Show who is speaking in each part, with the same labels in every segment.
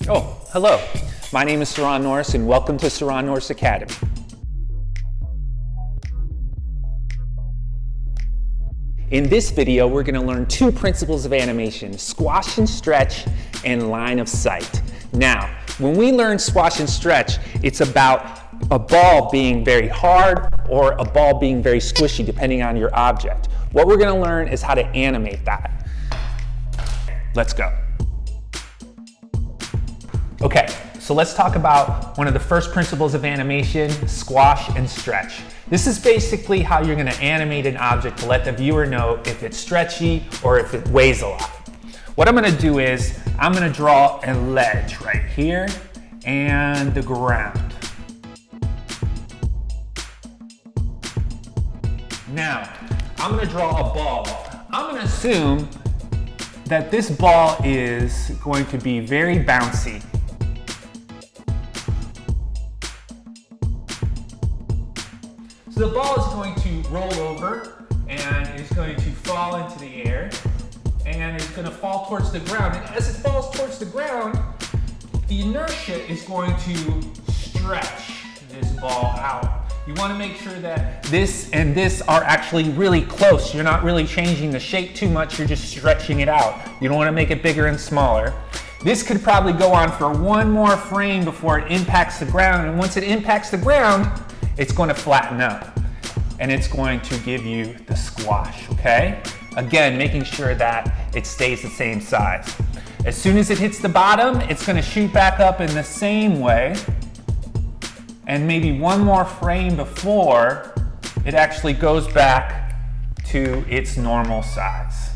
Speaker 1: Oh, hello. My name is Sirron Norris and welcome to Sirron Norris Academy. In this video, we're going to learn two principles of animation: squash and stretch and line of sight. Now, when we learn squash and stretch, it's about a ball being very hard or a ball being very squishy, depending on your object. What we're going to learn is how to animate that. Let's go. Okay, so let's talk about one of the first principles of animation: squash and stretch. This is basically how you're going to animate an object to let the viewer know if it's stretchy or if it weighs a lot. What I'm going to do is I'm going to draw a ledge right here and the ground. Now, I'm going to draw a ball. I'm going to assume that this ball is going to be very bouncy. So the ball is going to roll over and is going to fall into the air and it's going to fall towards the ground. And as it falls towards the ground, the inertia is going to stretch this ball out. You want to make sure that this and this are actually really close. You're not really changing the shape too much, you're just stretching it out. You don't want to make it bigger and smaller. This could probably go on for one more frame before it impacts the ground, and once it impacts the ground, it's going to flatten up and it's going to give you the squash, okay? Again, making sure that it stays the same size. As soon as it hits the bottom, it's going to shoot back up in the same way, and maybe one more frame before it actually goes back to its normal size.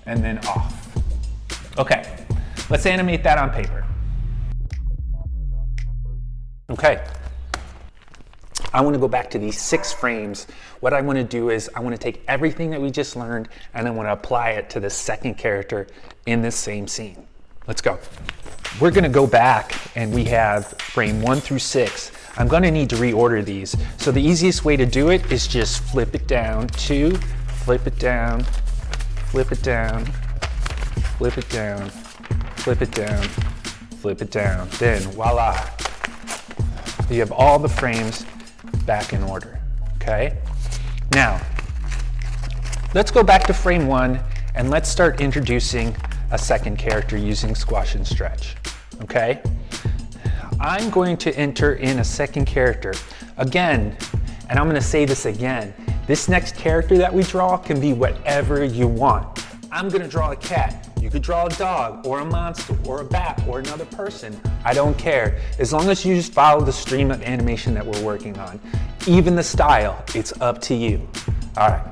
Speaker 1: And then off. Okay, let's animate that on paper. Okay, I want to go back to these 6 frames. What I want to do is I want to take everything that we just learned and I want to apply it to the second character in this same scene. Let's go. We're going to go back and we have frame 1 through 6. I'm going to need to reorder these. So the easiest way to do it is just flip it down, 2, flip it down, flip it down, flip it down, flip it down, flip it down. Then voila, you have all the frames back in order, okay? Now, let's go back to frame 1 and let's start introducing a second character using squash and stretch, okay? I'm going to enter in a second character. Again, and I'm gonna say this again, this next character that we draw can be whatever you want. I'm gonna draw a cat. You could draw a dog or a monster or a bat or another person. I don't care. As long as you just follow the stream of animation that we're working on. Even the style, it's up to you. All right,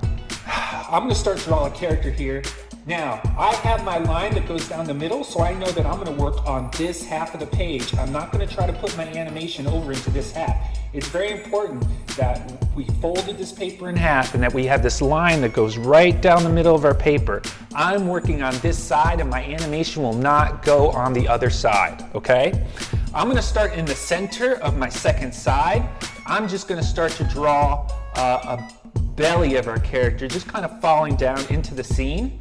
Speaker 1: I'm gonna start drawing a character here. Now, I have my line that goes down the middle, so I know that I'm gonna work on this half of the page. I'm not gonna try to put my animation over into this half. It's very important that we folded this paper in half and that we have this line that goes right down the middle of our paper. I'm working on this side and my animation will not go on the other side, okay? I'm gonna start in the center of my second side. I'm just gonna start to draw a belly of our character, just kind of falling down into the scene.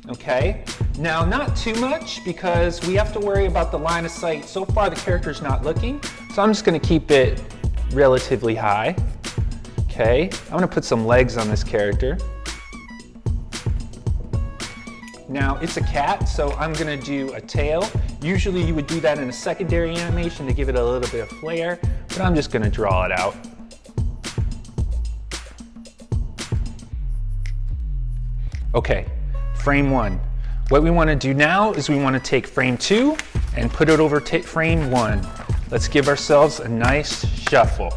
Speaker 1: Okay, now not too much because we have to worry about the line of sight. So far the character's not looking, so I'm just going to keep it relatively high. Okay, I'm going to put some legs on this character. Now it's a cat, so I'm going to do a tail. Usually you would do that in a secondary animation to give it a little bit of flair, but I'm just going to draw it out. Okay. Frame 1. What we want to do now is we want to take frame 2 and put it over frame 1. Let's give ourselves a nice shuffle.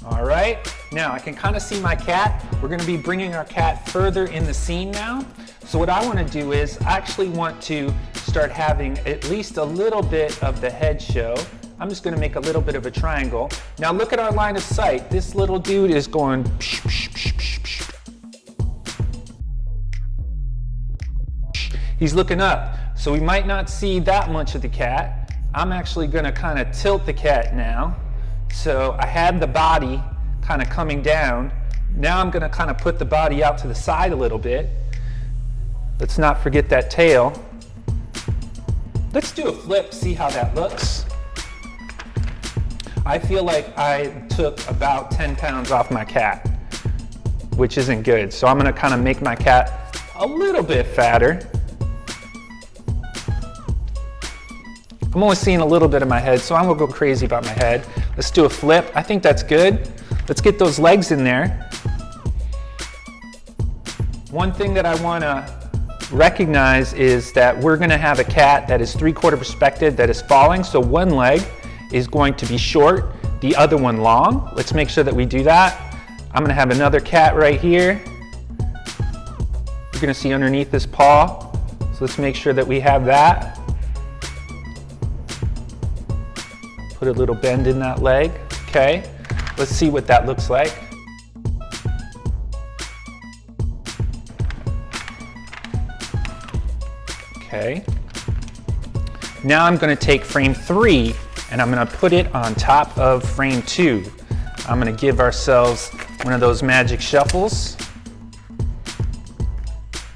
Speaker 1: All right, now I can kind of see my cat. We're going to be bringing our cat further in the scene now. So what I want to do is I actually want to start having at least a little bit of the head show. I'm just going to make a little bit of a triangle. Now look at our line of sight. This little dude is going psh, psh, psh, psh, psh. He's looking up, so we might not see that much of the cat. I'm actually going to kind of tilt the cat now. So I had the body kind of coming down. Now I'm going to kind of put the body out to the side a little bit. Let's not forget that tail. Let's do a flip, see how that looks. I feel like I took about 10 pounds off my cat, which isn't good. So I'm gonna kind of make my cat a little bit fatter. I'm only seeing a little bit of my head, so I'm gonna go crazy about my head. Let's do a flip. I think that's good. Let's get those legs in there. One thing that I wanna recognize is that we're gonna have a cat that is 3/4 perspective, that is falling. So one leg is going to be short, the other one long. Let's make sure that we do that. I'm gonna have another cat right here. You're gonna see underneath this paw. So let's make sure that we have that. Put a little bend in that leg, okay? Let's see what that looks like. Okay. Now I'm gonna take frame 3 and I'm gonna put it on top of frame 2. I'm gonna give ourselves one of those magic shuffles.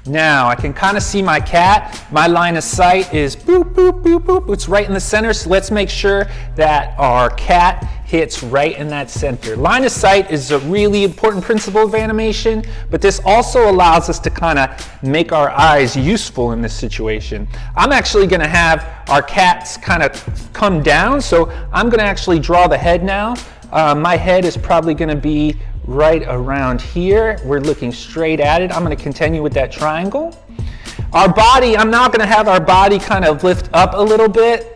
Speaker 1: Now I can kind of see my cat. My line of sight is boop, boop, boop, boop. It's right in the center, so let's make sure that our cat hits right in that center. Line of sight is a really important principle of animation, but this also allows us to kind of make our eyes useful in this situation. I'm actually gonna have our cats kind of come down, so I'm gonna actually draw the head now. My head is probably gonna be right around here. We're looking straight at it. I'm gonna continue with that triangle. Our body, I'm now gonna have our body kind of lift up a little bit.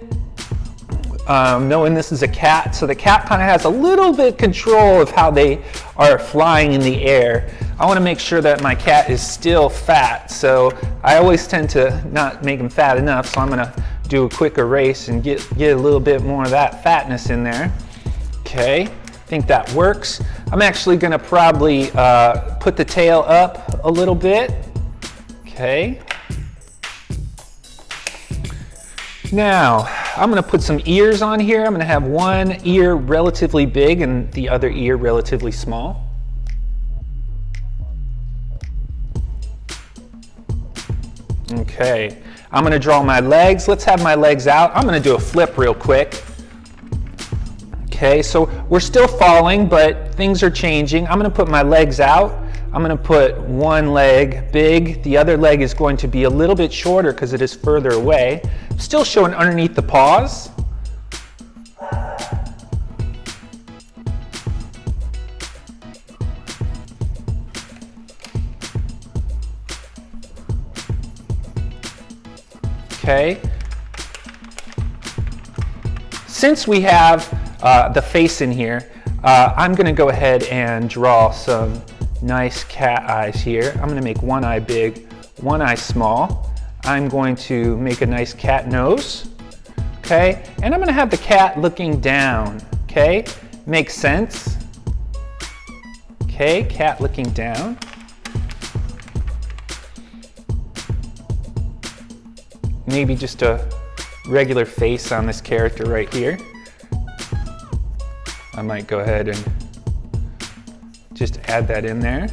Speaker 1: Knowing this is a cat, so the cat kind of has a little bit control of how they are flying in the air. I want to make sure that my cat is still fat, so I always tend to not make him fat enough, so I'm going to do a quick erase and get a little bit more of that fatness in there. Okay, I think that works. I'm actually going to probably put the tail up a little bit. Okay. Now, I'm gonna put some ears on here. I'm gonna have one ear relatively big and the other ear relatively small. Okay, I'm gonna draw my legs. Let's have my legs out. I'm gonna do a flip real quick. Okay, so we're still falling, but things are changing. I'm gonna put my legs out. I'm gonna put one leg big, the other leg is going to be a little bit shorter because it is further away. Still showing underneath the paws. Okay. Since we have the face in here, I'm gonna go ahead and draw some nice cat eyes here. I'm gonna make one eye big, one eye small. I'm going to make a nice cat nose, okay? And I'm gonna have the cat looking down, okay? Makes sense. Okay, cat looking down. Maybe just a regular face on this character right here. I might go ahead and just add that in there.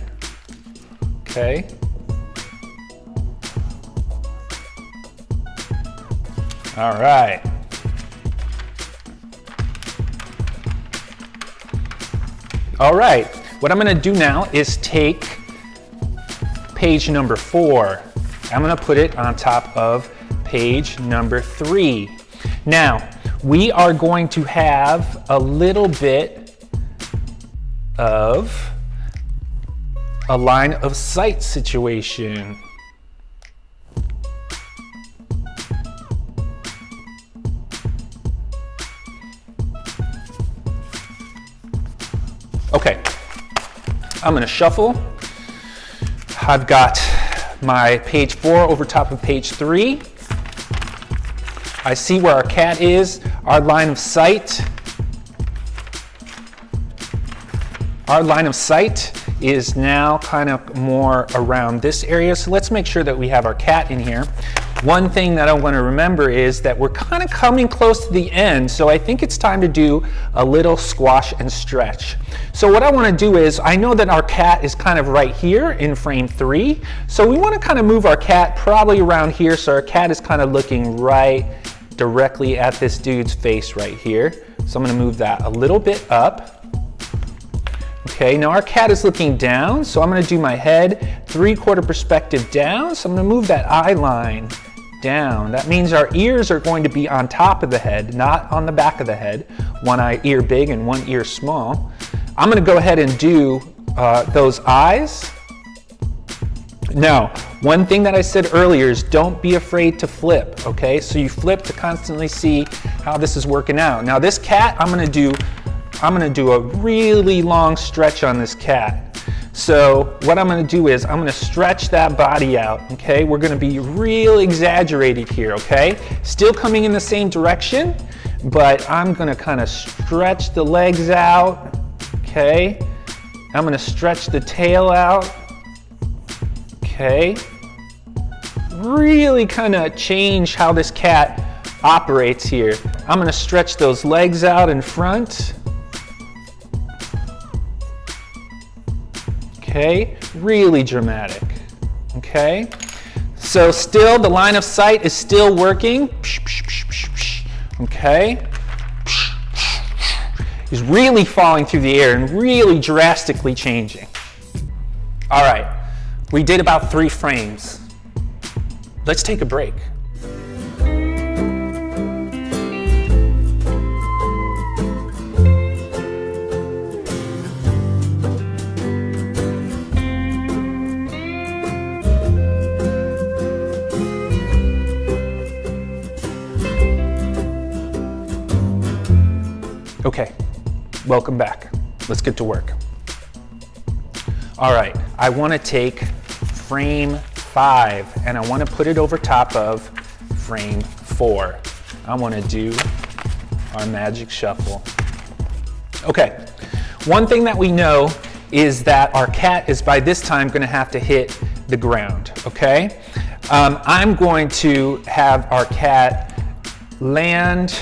Speaker 1: Okay. All right. All right. What I'm going to do now is take page number 4. I'm going to put it on top of page number 3. Now, we are going to have a little bit of a line of sight situation. Okay, I'm gonna shuffle. I've got my page 4 over top of page 3. I see where our cat is, our line of sight. Our line of sight is now kind of more around this area. So let's make sure that we have our cat in here. One thing that I want to remember is that we're kind of coming close to the end. So I think it's time to do a little squash and stretch. So what I want to do is, I know that our cat is kind of right here in frame 3. So we want to kind of move our cat probably around here. So our cat is kind of looking right directly at this dude's face right here. So I'm going to move that a little bit up. Okay, now our cat is looking down, so I'm going to do my head 3/4 perspective down. So I'm going to move that eye line down. That means our ears are going to be on top of the head, not on the back of the head. One ear big and one ear small. I'm going to go ahead and do those eyes. Now, one thing that I said earlier is don't be afraid to flip, okay? So you flip to constantly see how this is working out. Now this cat, I'm going to do a really long stretch on this cat. So what I'm going to do is I'm going to stretch that body out, okay? We're going to be real exaggerated here, okay? Still coming in the same direction, but I'm going to kind of stretch the legs out, okay? I'm going to stretch the tail out, okay? Really kind of change how this cat operates here. I'm going to stretch those legs out in front. Okay, really dramatic, okay? So still, the line of sight is still working, okay? He's really falling through the air and really drastically changing. All right, we did about 3 frames. Let's take a break. Okay, welcome back. Let's get to work. All right, I want to take frame 5 and I want to put it over top of frame 4. I want to do our magic shuffle. Okay, one thing that we know is that our cat is by this time going to have to hit the ground, okay? I'm going to have our cat land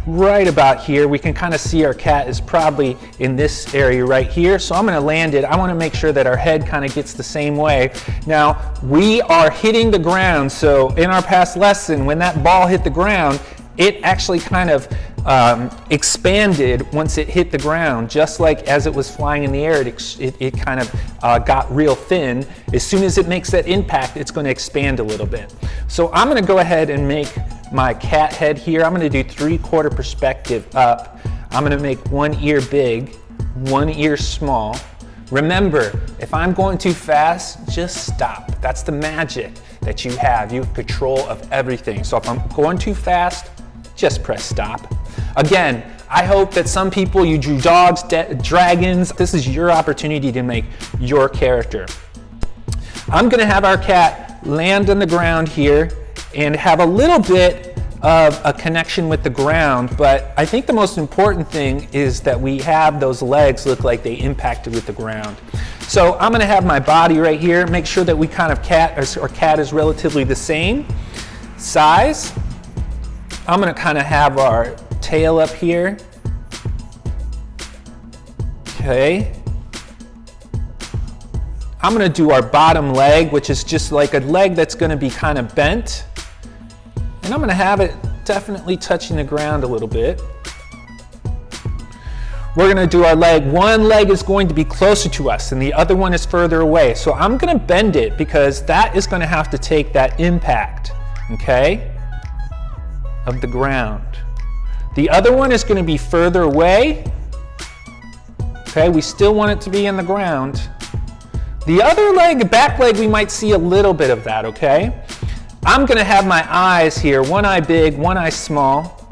Speaker 1: right about here. We can kind of see our cat is probably in this area right here. So I'm going to land it. I want to make sure that our head kind of gets the same way. Now, we are hitting the ground. So in our past lesson, when that ball hit the ground, it actually kind of expanded once it hit the ground. Just like as it was flying in the air, it kind of got real thin. As soon as it makes that impact, it's going to expand a little bit. So I'm going to go ahead and make my cat head here. I'm going to do 3/4 perspective up. I'm going to make one ear big, one ear small. Remember, if I'm going too fast, just stop. That's the magic that you have. You have control of everything. So if I'm going too fast, just press stop. Again, I hope that some people, you drew dogs, dragons. This is your opportunity to make your character. I'm going to have our cat land on the ground here and have a little bit of a connection with the ground, but I think the most important thing is that we have those legs look like they impacted with the ground. So I'm going to have my body right here, make sure that we kind of our cat is relatively the same size. I'm going to kind of have our tail up here. Okay. I'm going to do our bottom leg, which is just like a leg that's going to be kind of bent. And I'm going to have it definitely touching the ground a little bit. We're going to do our leg. One leg is going to be closer to us and the other one is further away. So I'm going to bend it because that is going to have to take that impact, okay, of the ground. The other one is going to be further away. Okay, we still want it to be in the ground. The other leg, back leg, we might see a little bit of that, okay? I'm going to have my eyes here, one eye big, one eye small,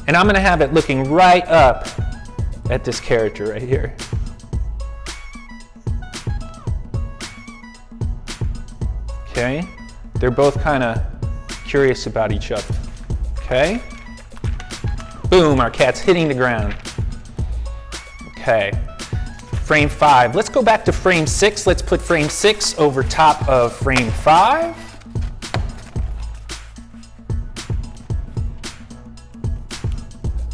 Speaker 1: and I'm going to have it looking right up at this character right here. Okay, they're both kind of curious about each other. Okay. Boom, our cat's hitting the ground. Okay. Frame 5. Let's go back to frame 6. Let's put frame 6 over top of frame 5.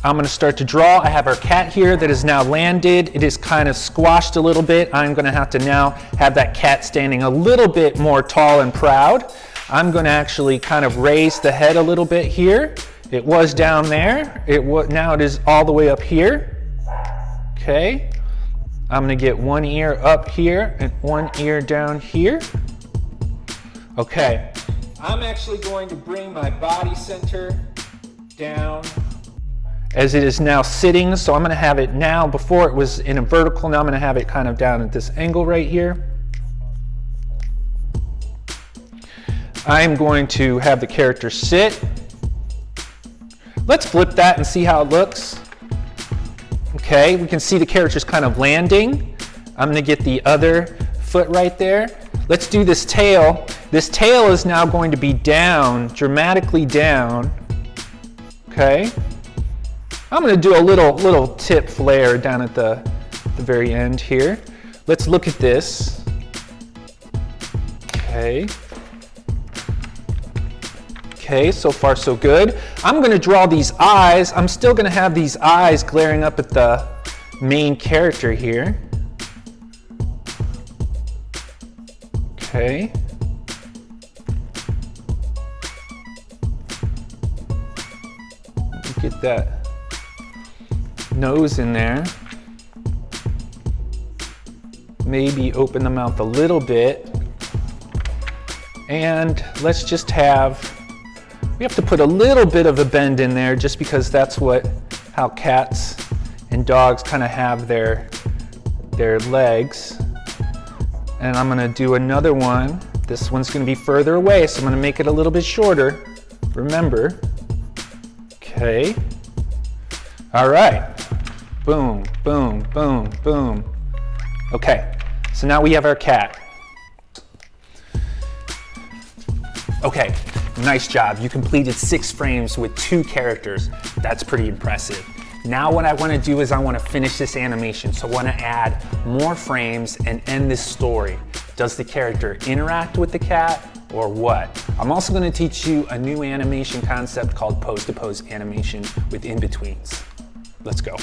Speaker 1: I'm going to start to draw. I have our cat here that is now landed. It is kind of squashed a little bit. I'm going to have to now have that cat standing a little bit more tall and proud. I'm going to actually kind of raise the head a little bit here. It was down there. Now it is all the way up here. Okay. I'm going to get one ear up here and one ear down here. Okay. I'm actually going to bring my body center down as it is now sitting. So I'm going to have it now, before it was in a vertical, now I'm going to have it kind of down at this angle right here. I'm going to have the character sit. Let's flip that and see how it looks. Okay, we can see the character's kind of landing. I'm going to get the other foot right there. Let's do this tail. This tail is now going to be down, dramatically down. Okay. I'm going to do a little tip flare down at the very end here. Let's look at this. Okay. Okay, so far so good. I'm going to draw these eyes. I'm still going to have these eyes glaring up at the main character here. Okay. Get that nose in there. Maybe open the mouth a little bit. And let's just we have to put a little bit of a bend in there just because that's how cats and dogs kind of have their legs. And I'm gonna do another one. This one's gonna be further away, so I'm gonna make it a little bit shorter. Remember. Okay. All right. Boom, boom, boom, boom. Okay, so now we have our cat. Okay, nice job. You completed 6 frames with 2 characters. That's pretty impressive. Now what I want to do is I want to finish this animation. So I want to add more frames and end this story. Does the character interact with the cat or what? I'm also going to teach you a new animation concept called pose-to-pose animation with in-betweens. Let's go.